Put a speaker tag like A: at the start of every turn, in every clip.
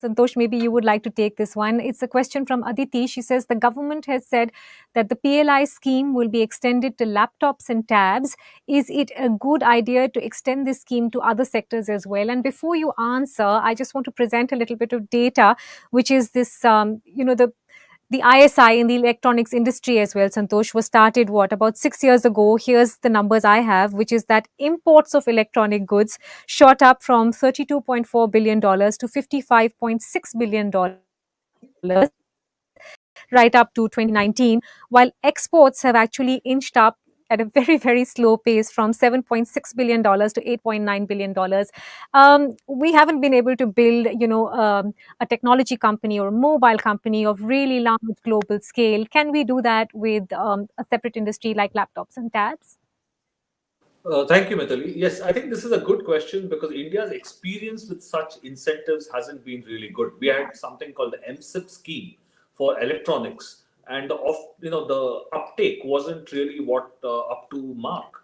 A: Santosh, maybe you would like to take this one. It's a question from Aditi. She says the government has said that the PLI scheme will be extended to laptops and tabs. Is it a good idea to extend this scheme to other sectors as well? And before you answer, I just want to present a little bit of data, which is this, the ISI in the electronics industry as well, Santosh, was started about 6 years ago. Here's the numbers I have, which is that imports of electronic goods shot up from $32.4 billion to $55.6 billion right up to 2019, while exports have actually inched up at a very, very slow pace from $7.6 billion to $8.9 billion. We haven't been able to build, a technology company or a mobile company of really large global scale. Can we do that with a separate industry like laptops and tabs?
B: Thank you, Mitali. Yes, I think this is a good question because India's experience with such incentives hasn't been really good. We had something called the MSIP scheme for electronics, and the uptake wasn't really what up to mark.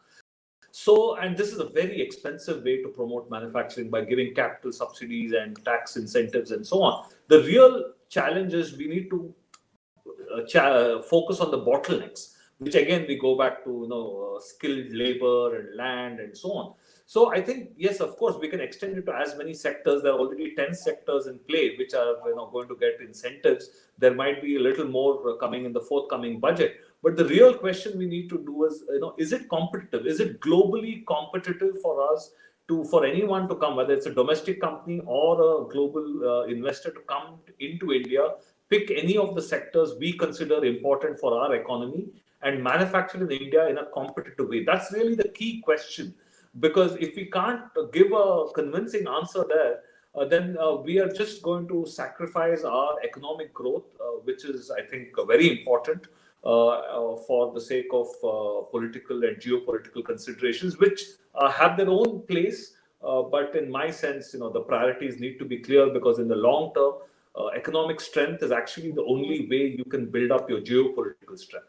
B: So, and this is a very expensive way to promote manufacturing by giving capital subsidies and tax incentives and so on. The real challenge is we need to focus on the bottlenecks, which again we go back to skilled labor and land and so on. So I think yes, of course, we can extend it to as many sectors. There are already 10 sectors in play which are going to get incentives. There might be a little more coming in the forthcoming budget. But the real question we need to do is it competitive? Is it globally competitive for us for anyone to come, whether it's a domestic company or a global investor to come into India, pick any of the sectors we consider important for our economy and manufacture in India in a competitive way? That's really the key question. Because if we can't give a convincing answer there, then we are just going to sacrifice our economic growth, which is, I think, very important for the sake of political and geopolitical considerations, which have their own place. But in my sense, the priorities need to be clear because in the long term, economic strength is actually the only way you can build up your geopolitical strength.